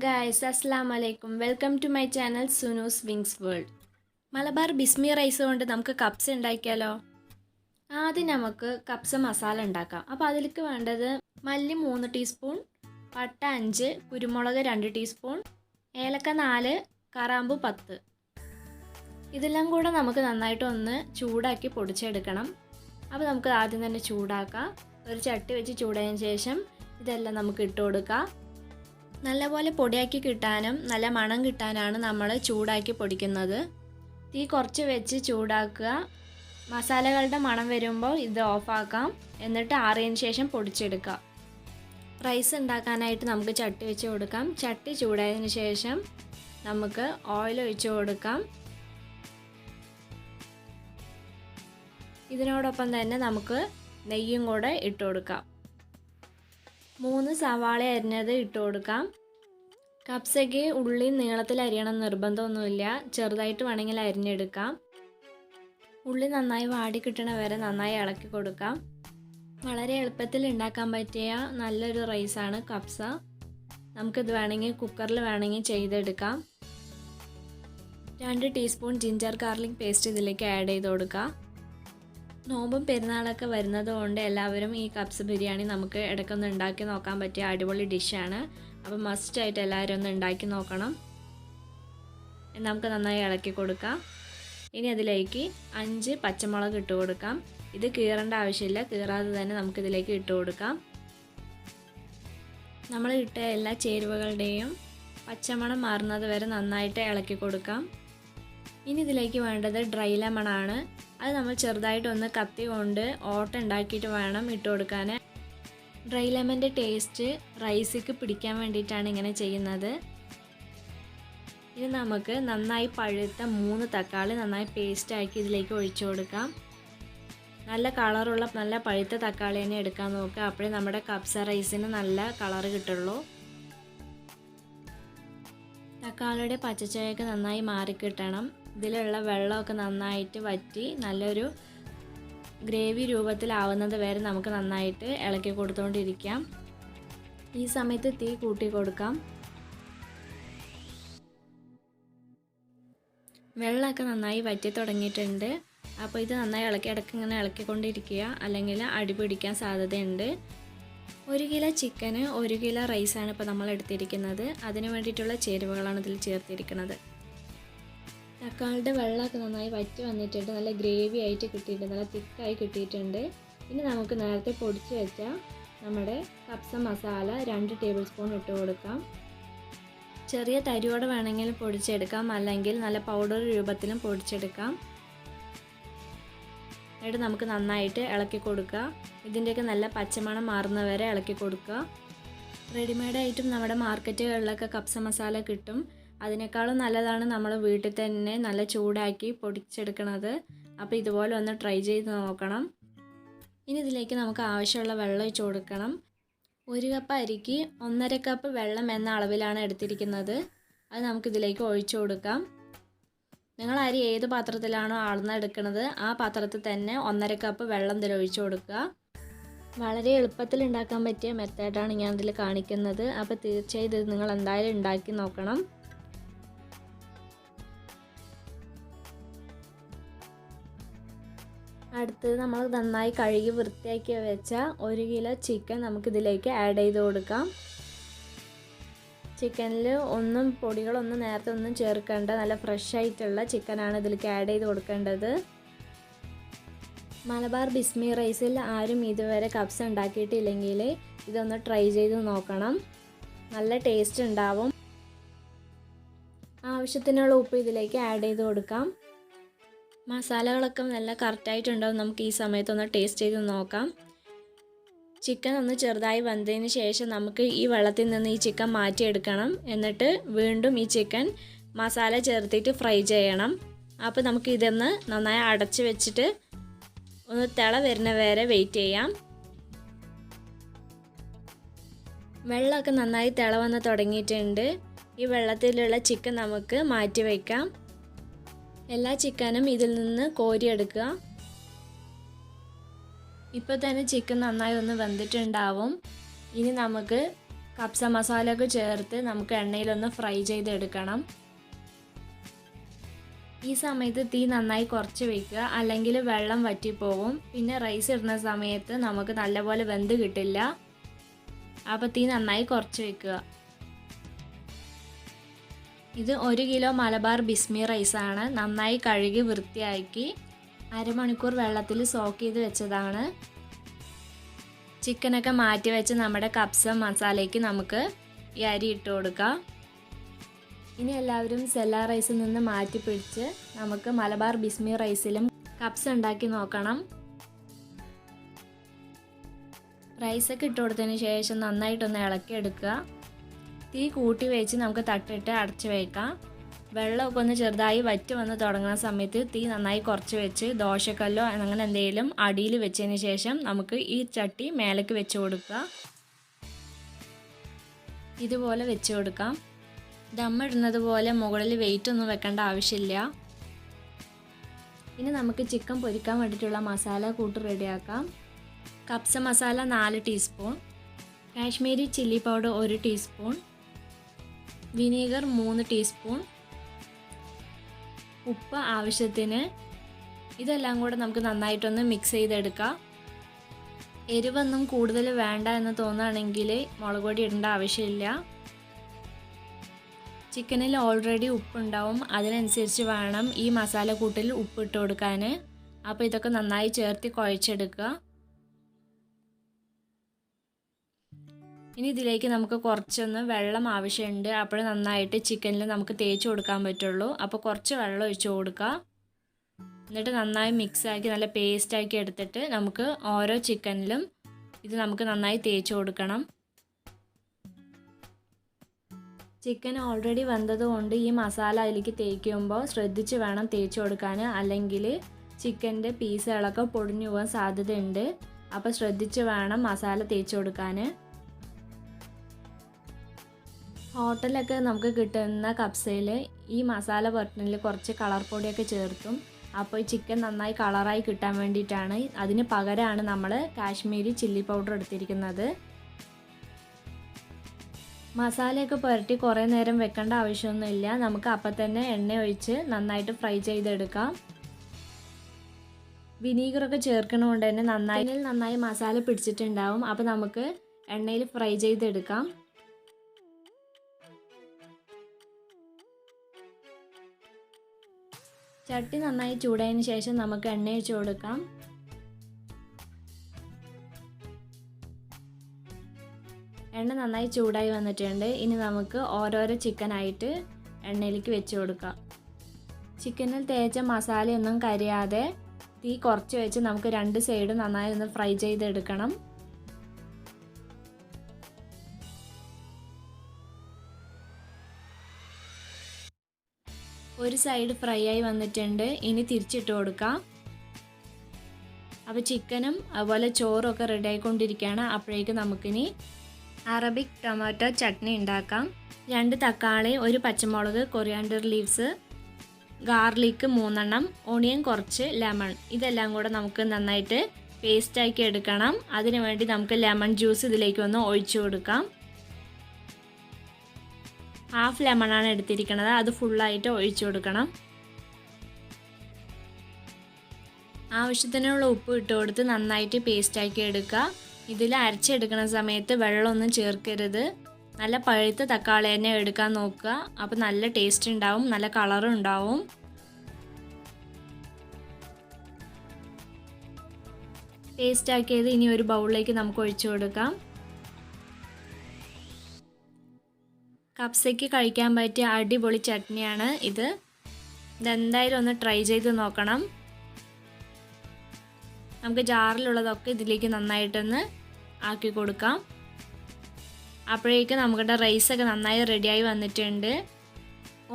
guys, Assalamu alaikum. Welcome to my channel Sunu's Wings World. Malabar Bismi Rice കൊണ്ട് നമുക്ക് കപ്സ ഉണ്ടാക്കിയാലോ? ആദ്യം നമുക്ക് കപ്സ മസാല ഉണ്ടാക്കാം. അപ്പോൾ അതിലേക്ക് വേണ്ടത് മല്ലി 3 ടീസ്പൂൺ, പട്ട 5, കുരുമുളക് 2 ടീസ്പൂൺ, ഏലക്ക 4, കറാമ്പു 10. ഇതെല്ലാം കൂടെ നമുക്ക് നന്നായിട്ട് ഒന്ന് ചൂടാക്കി പൊടിച്ചെടുക്കണം. അപ്പോൾ നമുക്ക് ആദ്യം തന്നെ ചൂടാക്കാം. ഒരു ചട്ടി വെച്ച് ചൂടായതിനു ശേഷം ഇതെല്ലാം നമുക്ക് ഇട്ട് കൊടുക്കാം. നല്ലപോലെ പൊടിയാക്കി കിട്ടാനും നല്ല മണം കിട്ടാനാണ് നമ്മൾ ചൂടാക്കി പൊടിക്കുന്നത്. തീ കുറച്ച് വെച്ച് ചൂടാക്കുക. മസാലകളുടെ മണം വരുമ്പോൾ ഇത് ഓഫാക്കാം. എന്നിട്ട് ആറിയതിന് ശേഷം പൊടിച്ചെടുക്കാം. റൈസ് ഉണ്ടാക്കാനായിട്ട് നമുക്ക് ചട്ടി വെച്ച് കൊടുക്കാം. ചട്ടി ചൂടായതിന് ശേഷം നമുക്ക് ഓയിൽ ഒഴിച്ച് കൊടുക്കാം. ഇതിനോടൊപ്പം തന്നെ നമുക്ക് നെയ്യും കൂടെ ഇട്ട് കൊടുക്കാം. 3 സവാള അരിഞ്ഞത് ഇട്ട് കൊടുക്കാം. കപ്സയ്ക്ക് ഉള്ളി നീളത്തിൽ അരിയണം നിർബന്ധമൊന്നുമില്ല, ചെറുതായിട്ട് വേണമെങ്കിൽ അരിഞ്ഞെടുക്കാം. ഉള്ളി നന്നായി വാടി കിട്ടണ വരെ നന്നായി ഇളക്കി കൊടുക്കാം. വളരെ എളുപ്പത്തിൽ ഉണ്ടാക്കാൻ പറ്റിയ നല്ലൊരു റൈസാണ് കപ്സ. നമുക്കിത് വേണമെങ്കിൽ കുക്കറിൽ വേണമെങ്കിൽ ചെയ്തെടുക്കാം. 2 ടീസ്പൂൺ ജിഞ്ചർ ഗാർലിക് പേസ്റ്റ് ഇതിലേക്ക് ആഡ് ചെയ്ത് കൊടുക്കാം. നോമ്പും പെരുന്നാളൊക്കെ വരുന്നത് കൊണ്ട് എല്ലാവരും ഈ കപ്സ ബിരിയാണി നമുക്ക് ഇടയ്ക്കൊന്ന് ഉണ്ടാക്കി നോക്കാൻ പറ്റിയ അടിപൊളി ഡിഷാണ്. അപ്പോൾ മസ്റ്റായിട്ട് എല്ലാവരും ഒന്ന് ഉണ്ടാക്കി നോക്കണം. നമുക്ക് നന്നായി ഇളക്കി കൊടുക്കാം. ഇനി അതിലേക്ക് 5 പച്ചമുളക് ഇട്ട് കൊടുക്കാം. ഇത് കീറേണ്ട ആവശ്യമില്ല, കീറാതെ തന്നെ നമുക്കിതിലേക്ക് ഇട്ട് കൊടുക്കാം. നമ്മൾ ഇട്ട എല്ലാ ചേരുവകളുടെയും പച്ചമണം മാറുന്നത് വരെ നന്നായിട്ട് ഇളക്കി കൊടുക്കാം. ഇനി ഇതിലേക്ക് വേണ്ടത് ഡ്രൈ ലെമണാണ്. അത് നമ്മൾ ചെറുതായിട്ടൊന്ന് കത്തി കൊണ്ട് ഓട്ട ഉണ്ടാക്കിയിട്ട് വേണം ഇട്ട് കൊടുക്കാൻ. ഡ്രൈ ലെമൻ്റെ ടേസ്റ്റ് റൈസിക്ക് പിടിക്കാൻ വേണ്ടിയിട്ടാണ് ഇങ്ങനെ ചെയ്യുന്നത്. ഇനി നമുക്ക് നന്നായി പഴുത്ത 3 തക്കാളി നന്നായി പേസ്റ്റാക്കി ഇതിലേക്ക് ഒഴിച്ചു കൊടുക്കാം. നല്ല കളറുള്ള നല്ല പഴുത്ത തക്കാളി തന്നെ എടുക്കാൻ നോക്കുക. അപ്പോഴേ നമ്മുടെ കപ്സ റൈസിന് നല്ല കളറ് കിട്ടുള്ളൂ. തക്കാളിയുടെ പച്ചച്ചയൊക്കെ നന്നായി മാറിക്കിട്ടണം. ഇതിലുള്ള വെള്ളമൊക്കെ നന്നായിട്ട് വറ്റി നല്ലൊരു ഗ്രേവി രൂപത്തിലാവുന്നത് വരെ നമുക്ക് നന്നായിട്ട് ഇളക്കി കൊടുത്തുകൊണ്ടിരിക്കാം. ഈ സമയത്ത് തീ കൂട്ടി കൊടുക്കാം. വെള്ളമൊക്കെ നന്നായി വറ്റി തുടങ്ങിയിട്ടുണ്ട്. അപ്പോൾ ഇത് നന്നായി ഇടയ്ക്ക് ഇങ്ങനെ ഇളക്കിക്കൊണ്ടിരിക്കുക, അല്ലെങ്കിൽ അടി പിടിക്കാൻ സാധ്യതയുണ്ട്. 1 കിലോ ചിക്കന് 1 കിലോ റൈസാണ് ഇപ്പോൾ നമ്മൾ എടുത്തിരിക്കുന്നത്. അതിന് വേണ്ടിയിട്ടുള്ള ചേരുവകളാണ് ഇതിൽ ചേർത്തിരിക്കുന്നത്. തക്കാളിയുടെ വെള്ളമൊക്കെ നന്നായി വറ്റി വന്നിട്ടുണ്ട്. നല്ല ഗ്രേവി ആയിട്ട് കിട്ടിയിട്ടുണ്ട്, നല്ല തിക്കായി കിട്ടിയിട്ടുണ്ട്. ഇനി നമുക്ക് നേരത്തെ പൊടിച്ച് വെച്ച നമ്മുടെ കപ്സ മസാല 2 ടേബിൾ സ്പൂൺ ഇട്ട് കൊടുക്കാം. ചെറിയ തരിയോടെ വേണമെങ്കിൽ പൊടിച്ചെടുക്കാം, അല്ലെങ്കിൽ നല്ല പൗഡർ രൂപത്തിലും പൊടിച്ചെടുക്കാം. എന്നിട്ട് നമുക്ക് നന്നായിട്ട് ഇളക്കി കൊടുക്കുക. ഇതിൻ്റെയൊക്കെ നല്ല പച്ചമണം മാറുന്നവരെ ഇളക്കി കൊടുക്കുക. റെഡിമെയ്ഡായിട്ടും നമ്മുടെ മാർക്കറ്റുകളിലൊക്കെ കപ്സ മസാല കിട്ടും. അതിനേക്കാളും നല്ലതാണ് നമ്മൾ വീട്ടിൽ തന്നെ നല്ല ചൂടാക്കി പൊടിച്ചെടുക്കുന്നത്. അപ്പോൾ ഇതുപോലെ ഒന്ന് ട്രൈ ചെയ്ത് നോക്കണം. ഇനി ഇതിലേക്ക് നമുക്ക് ആവശ്യമുള്ള വെള്ളം ഒഴിച്ച് കൊടുക്കണം. 1 കപ്പ് അരിക്ക് 1.5 കപ്പ് വെള്ളം എന്ന അളവിലാണ് എടുത്തിരിക്കുന്നത്. അത് നമുക്കിതിലേക്ക് ഒഴിച്ചു കൊടുക്കാം. നിങ്ങൾ അരി ഏത് പാത്രത്തിലാണോ അളന്നെടുക്കുന്നത് ആ പാത്രത്തിൽ തന്നെ 1.5 കപ്പ് വെള്ളം ഇതിൽ ഒഴിച്ചു കൊടുക്കുക. വളരെ എളുപ്പത്തിൽ ഉണ്ടാക്കാൻ പറ്റിയ മെത്തേഡാണ് ഞാൻ ഇതിൽ കാണിക്കുന്നത്. അപ്പോൾ തീർച്ചയായും ഇത് നിങ്ങൾ എന്തായാലും ഉണ്ടാക്കി നോക്കണം. അടുത്തത് നമ്മൾ നന്നായി കഴുകി വൃത്തിയാക്കി വെച്ച 1 കിലോ ചിക്കൻ നമുക്കിതിലേക്ക് ആഡ് ചെയ്ത് കൊടുക്കാം. ചിക്കനിൽ പൊടികളൊന്നും നേരത്തെ ഒന്നും ചേർക്കേണ്ട നല്ല ഫ്രഷ് ആയിട്ടുള്ള ചിക്കനാണ് ഇതിലേക്ക് ആഡ് ചെയ്ത് കൊടുക്കേണ്ടത്. മലബാർ ബിസ്മി റൈസിൽ ആരും ഇതുവരെ കപ്സ ഉണ്ടാക്കിയിട്ടില്ലെങ്കിൽ ഇതൊന്ന് ട്രൈ ചെയ്ത് നോക്കണം. നല്ല ടേസ്റ്റ് ഉണ്ടാവും. ആവശ്യത്തിനുള്ള ഉപ്പ് ഇതിലേക്ക് ആഡ് ചെയ്ത് കൊടുക്കാം. മസാലകളൊക്കെ നല്ല കറക്റ്റായിട്ടുണ്ടാവും. നമുക്ക് ഈ സമയത്തൊന്ന് ടേസ്റ്റ് ചെയ്ത് നോക്കാം. ചിക്കൻ ഒന്ന് ചെറുതായി വെന്തതിന് ശേഷം നമുക്ക് ഈ വെള്ളത്തിൽ നിന്ന് ഈ ചിക്കൻ മാറ്റിയെടുക്കണം. എന്നിട്ട് വീണ്ടും ഈ ചിക്കൻ മസാല ചേർത്തിട്ട് ഫ്രൈ ചെയ്യണം. അപ്പോൾ നമുക്ക് ഇതൊന്ന് നന്നായി അടച്ച് വെച്ചിട്ട് ഒന്ന് തിള വരുന്ന വരെ വെയിറ്റ് ചെയ്യാം. വെള്ളമൊക്കെ നന്നായി തിള വന്ന് തുടങ്ങിയിട്ടുണ്ട്. ഈ വെള്ളത്തിലുള്ള ചിക്കൻ നമുക്ക് മാറ്റി വയ്ക്കാം. എല്ലാ ചിക്കനും ഇതിൽ നിന്ന് കോരിയെടുക്കുക. ഇപ്പോൾ തന്നെ ചിക്കൻ നന്നായി ഒന്ന് വെന്തിട്ടുണ്ടാവും. ഇനി നമുക്ക് കപ്സ മസാലയൊക്കെ ചേർത്ത് നമുക്ക് എണ്ണയിലൊന്ന് ഫ്രൈ ചെയ്തെടുക്കണം. ഈ സമയത്ത് തീ നന്നായി കുറച്ച് വയ്ക്കുക, അല്ലെങ്കിൽ വെള്ളം വറ്റിപ്പോവും. പിന്നെ റൈസ് ഇടുന്ന സമയത്ത് നമുക്ക് നല്ലപോലെ വെന്ത് കിട്ടില്ല. അപ്പോൾ തീ നന്നായി കുറച്ച് വയ്ക്കുക. ഇത് 1 കിലോ മലബാർ ബിസ്മി റൈസാണ്. നന്നായി കഴുകി വൃത്തിയാക്കി അരമണിക്കൂർ വെള്ളത്തിൽ സോക്ക് ചെയ്ത് വെച്ചതാണ്. ചിക്കനൊക്കെ മാറ്റി വെച്ച് നമ്മുടെ കപ്സ മസാലയ്ക്ക് നമുക്ക് ഈ അരി ഇട്ട് കൊടുക്കാം. ഇനി എല്ലാവരും സെല്ല റൈസിൽ നിന്ന് മാറ്റി പിടിച്ച് നമുക്ക് മലബാർ ബിസ്മി റൈസിലും കപ്സ ഉണ്ടാക്കി നോക്കണം. റൈസൊക്കെ ഇട്ട് കൊടുത്തതിന് ശേഷം നന്നായിട്ടൊന്ന് ഇളക്കിയെടുക്കുക. തീ കൂട്ടി വെച്ച് നമുക്ക് തട്ടിട്ട് അടച്ച് വയ്ക്കാം. വെള്ളമൊക്കെ ഒന്ന് ചെറുതായി വറ്റി വന്ന് തുടങ്ങുന്ന സമയത്ത് തീ നന്നായി കുറച്ച് വെച്ച് ദോശക്കല്ലോ അങ്ങനെ എന്തെങ്കിലും അടിയിൽ വെച്ചതിന് ശേഷം നമുക്ക് ഈ ചട്ടി മേലേക്ക് വെച്ച് കൊടുക്കുക. ഇതുപോലെ വെച്ച് കൊടുക്കാം. ദമ്മിടുന്നത് പോലെ മുകളിൽ വെയിറ്റ് ഒന്നും വെക്കേണ്ട ആവശ്യമില്ല. ഇനി നമുക്ക് ചിക്കൻ പൊരിക്കാൻ വേണ്ടിയിട്ടുള്ള മസാല കൂട്ട് റെഡിയാക്കാം. കപ്സ മസാല 4 teaspoon, Kashmiri chilli powder 1 teaspoon, vinegar 3 teaspoon, ഉപ്പ് ആവശ്യത്തിന്. ഇതെല്ലാം കൂടെ നമുക്ക് നന്നായിട്ടൊന്ന് മിക്സ് ചെയ്തെടുക്കാം. എരിവൊന്നും കൂടുതൽ വേണ്ട എന്ന് തോന്നുകയാണെങ്കിൽ മുളക് പൊടി ഇടേണ്ട ആവശ്യമില്ല. ചിക്കനിൽ ഓൾറെഡി ഉപ്പുണ്ടാവും, അതിനനുസരിച്ച് വേണം ഈ മസാല കൂട്ടിൽ ഉപ്പ് ഇട്ട് കൊടുക്കാൻ. അപ്പോൾ ഇതൊക്കെ നന്നായി ചേർത്ത് കുഴച്ചെടുക്കുക. ഇനി ഇതിലേക്ക് നമുക്ക് കുറച്ചൊന്ന് വെള്ളം ആവശ്യമുണ്ട്. അപ്പോൾ നന്നായിട്ട് ചിക്കനിൽ നമുക്ക് തേച്ച് കൊടുക്കാൻ പറ്റുള്ളൂ. അപ്പോൾ കുറച്ച് വെള്ളം ഒഴിച്ച് കൊടുക്കുക. എന്നിട്ട് നന്നായി മിക്സാക്കി നല്ല പേസ്റ്റാക്കി എടുത്തിട്ട് നമുക്ക് ഓരോ ചിക്കനിലും ഇത് നമുക്ക് നന്നായി തേച്ച് കൊടുക്കണം. ചിക്കൻ ഓൾറെഡി വെന്തതുകൊണ്ട് ഈ മസാല അതിലേക്ക് തേക്കുമ്പോൾ ശ്രദ്ധിച്ച് വേണം തേച്ച് കൊടുക്കാൻ, അല്ലെങ്കിൽ ചിക്കൻ്റെ പീസുകളൊക്കെ പൊടിഞ്ഞു പോകാൻ സാധ്യതയുണ്ട്. അപ്പോൾ ശ്രദ്ധിച്ച് വേണം മസാല തേച്ച് കൊടുക്കാൻ. ഹോട്ടലൊക്കെ നമുക്ക് കിട്ടുന്ന കപ്സയിൽ ഈ മസാല പുരട്ടലിൽ കുറച്ച് കളർ പൊടിയൊക്കെ ചേർത്തും. അപ്പോൾ ചിക്കൻ നന്നായി കളറായി കിട്ടാൻ വേണ്ടിയിട്ടാണ്. അതിന് പകരമാണ് നമ്മൾ കാശ്മീരി ചില്ലി പൗഡർ എടുത്തിരിക്കുന്നത്. മസാലയൊക്കെ പുരട്ടി കുറേ നേരം വെക്കേണ്ട ആവശ്യമൊന്നുമില്ല. നമുക്ക് അപ്പം തന്നെ എണ്ണ ഒഴിച്ച് നന്നായിട്ട് ഫ്രൈ ചെയ്തെടുക്കാം. വിനീഗറൊക്കെ ചേർക്കണതുകൊണ്ട് തന്നെ നന്നായി മസാല പിടിച്ചിട്ടുണ്ടാവും. അപ്പോൾ നമുക്ക് എണ്ണയിൽ ഫ്രൈ ചെയ്തെടുക്കാം. ചട്ടി നന്നായി ചൂടായതിന് ശേഷം നമുക്ക് എണ്ണ ഒഴിച്ച് കൊടുക്കാം. എണ്ണ നന്നായി ചൂടായി വന്നിട്ടുണ്ട്. ഇനി നമുക്ക് ഓരോരോ ചിക്കനായിട്ട് എണ്ണയിലേക്ക് വെച്ച് കൊടുക്കാം. ചിക്കനിൽ തേച്ച മസാലയൊന്നും കരിയാതെ തീ കുറച്ച് വെച്ച് നമുക്ക് 2 സൈഡും നന്നായി ഒന്ന് ഫ്രൈ ചെയ്തെടുക്കണം. ഒരു സൈഡ് ഫ്രൈ ആയി വന്നിട്ടുണ്ട്. ഇനി തിരിച്ചിട്ട് കൊടുക്കാം. അപ്പോൾ ചിക്കനും അതുപോലെ ചോറും ഒക്കെ റെഡി ആയിക്കൊണ്ടിരിക്കുകയാണ്. അപ്പോഴേക്കും നമുക്കിനി അറബിക് ടൊമാറ്റോ ചട്നി ഉണ്ടാക്കാം. 2 തക്കാളി, 1 പച്ചമുളക്, കൊറിയാണ്ടർ ലീവ്സ്, ഗാർലിക്ക് 3 എണ്ണം, ഓണിയൻ കുറച്ച്, ലെമൺ. ഇതെല്ലാം കൂടെ നമുക്ക് നന്നായിട്ട് പേസ്റ്റാക്കി എടുക്കണം. അതിനു വേണ്ടി നമുക്ക് ലെമൺ ജ്യൂസ് ഇതിലേക്ക് ഒന്ന് ഒഴിച്ചു കൊടുക്കാം. 1/2 ലെമണാണ് എടുത്തിരിക്കുന്നത്. അത് ഫുള്ളായിട്ട് ഒഴിച്ചു കൊടുക്കണം. ആവശ്യത്തിനുള്ള ഉപ്പ് ഇട്ട് കൊടുത്ത് നന്നായിട്ട് പേസ്റ്റാക്കി എടുക്കുക. ഇതിൽ അരച്ചെടുക്കുന്ന സമയത്ത് വെള്ളമൊന്നും ചേർക്കരുത്. നല്ല പഴുത്ത തക്കാളി തന്നെ എടുക്കാൻ നോക്കുക. അപ്പോൾ നല്ല ടേസ്റ്റ് ഉണ്ടാവും, നല്ല കളറും ഉണ്ടാവും. പേസ്റ്റാക്കിയത് ഇനി ഒരു ബൗളിലേക്ക് നമുക്ക് ഒഴിച്ചു കൊടുക്കാം. കപ്സയ്ക്ക് കഴിക്കാൻ പറ്റിയ അടിപൊളി ചട്നിയാണ് ഇത്. ഇതെന്തായാലും ഒന്ന് ട്രൈ ചെയ്ത് നോക്കണം. നമുക്ക് ജാറിലുള്ളതൊക്കെ ഇതിലേക്ക് നന്നായിട്ടൊന്ന് ആക്കി കൊടുക്കാം. അപ്പോഴേക്കും നമ്മുടെ റൈസൊക്കെ നന്നായി റെഡിയായി വന്നിട്ടുണ്ട്.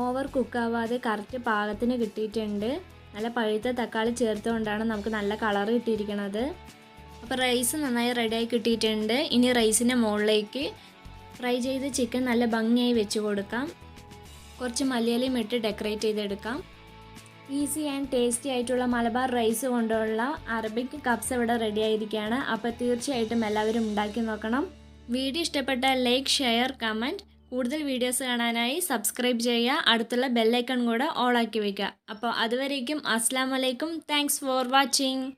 ഓവർ കുക്കാവാതെ കറക്റ്റ് പാകത്തിന് കിട്ടിയിട്ടുണ്ട്. നല്ല പഴുത്ത തക്കാളി ചേർത്തുകൊണ്ടാണ് നമുക്ക് നല്ല കളർ കിട്ടിയിരിക്കുന്നത്. അപ്പോൾ റൈസ് നന്നായി റെഡിയായി കിട്ടിയിട്ടുണ്ട്. ഇനി റൈസിൻ്റെ മുകളിലേക്ക് ഫ്രൈ ചെയ്ത് ചിക്കൻ നല്ല ഭംഗിയായി വെച്ച് കൊടുക്കാം. കുറച്ച് മല്ലിയിലയും ഇട്ട് ഡെക്കറേറ്റ് ചെയ്തെടുക്കാം. ഈസി ആൻഡ് ടേസ്റ്റി ആയിട്ടുള്ള മലബാർ റൈസ് കൊണ്ടുള്ള അറബിക് കപ്സ ഇവിടെ റെഡി ആയിരിക്കുകയാണ്. അപ്പോൾ തീർച്ചയായിട്ടും എല്ലാവരും ഉണ്ടാക്കി നോക്കണം. വീഡിയോ ഇഷ്ടപ്പെട്ടാൽ ലൈക്ക്, ഷെയർ, കമൻറ്റ്. കൂടുതൽ വീഡിയോസ് കാണാനായി സബ്സ്ക്രൈബ് ചെയ്യുക. അടുത്തുള്ള ബെല്ലൈക്കൺ കൂടെ ഓൾ ആക്കി വയ്ക്കുക. അപ്പോൾ അതുവരേക്കും അസ്സലാമു അലൈക്കും. Thanks for watching.